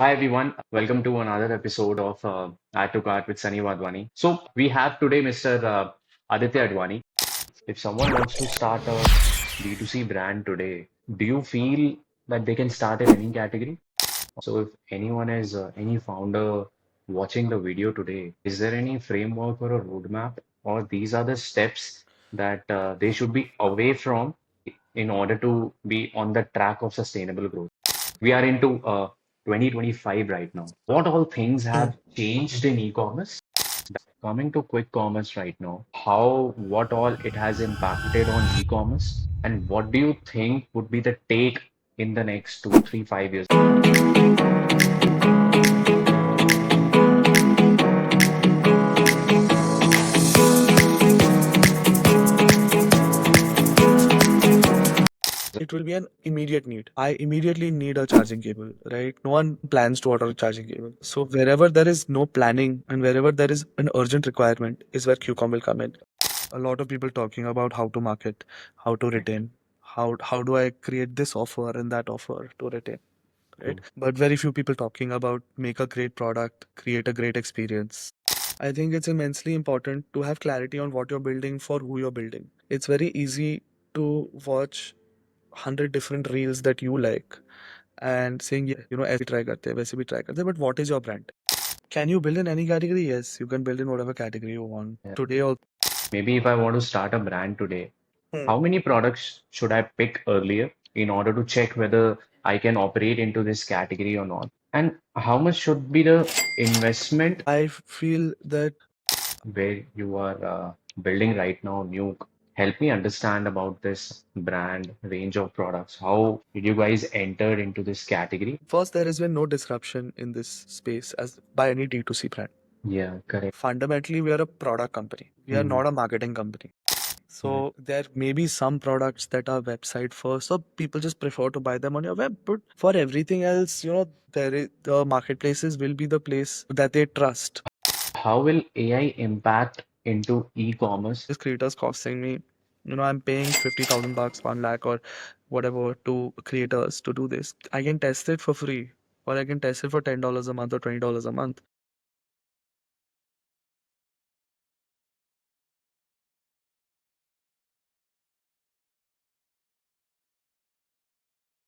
Hi everyone, welcome to another episode of Add to Cart with Sunny Wadhwani. So we have today Mr. Aditya Advani. If someone wants to start a B2C brand today, do you feel that they can start in any category? So if anyone is any founder watching the video today, is there any framework or a roadmap, or these are the steps that they should be away from in order to be on the track of sustainable growth? We are into 2025 right now. What all things Hmm. have changed in e-commerce? Coming to quick commerce right now, what all it has impacted on e-commerce, and what do you think would be the take in the next 2, 3, 5 years? It will be an immediate need. I immediately need a charging cable, right? No one plans to order a charging cable. So wherever there is no planning and wherever there is an urgent requirement is where QCOM will come in. A lot of people talking about how to market, how to retain, how do I create this offer and that offer to retain, right? True. But very few people talking about make a great product, create a great experience. I think it's immensely important to have clarity on what you're building for who you're building. It's very easy to watch 100 different reels that you like and saying, yeah, ऐसे भी try करते हैं, वैसे भी try करते हैं, but what is your brand? Can you build in any category? Yes, you can build in whatever category you want. Yeah. Today, also. Maybe if I want to start a brand today, Hmm. how many products should I pick earlier in order to check whether I can operate into this category or not? And how much should be the investment I feel that where you are building right now, NUUK? Help me understand about this brand range of products. How did you guys enter into this category? first, there has been no disruption in this space as by any D2C brand. Yeah, correct. Fundamentally, we are a product company. We are Mhm. not a marketing company. Right. So there may be some products that are website first, so people just prefer to buy them on your web. But for everything else, there is the marketplaces will be the place that they trust. How will AI impact into e-commerce? This creators costing me, I'm paying 50,000 bucks, 1 lakh, or whatever to creators to do this. I can test it for free, or I can test it for $10 a month or $20 a month.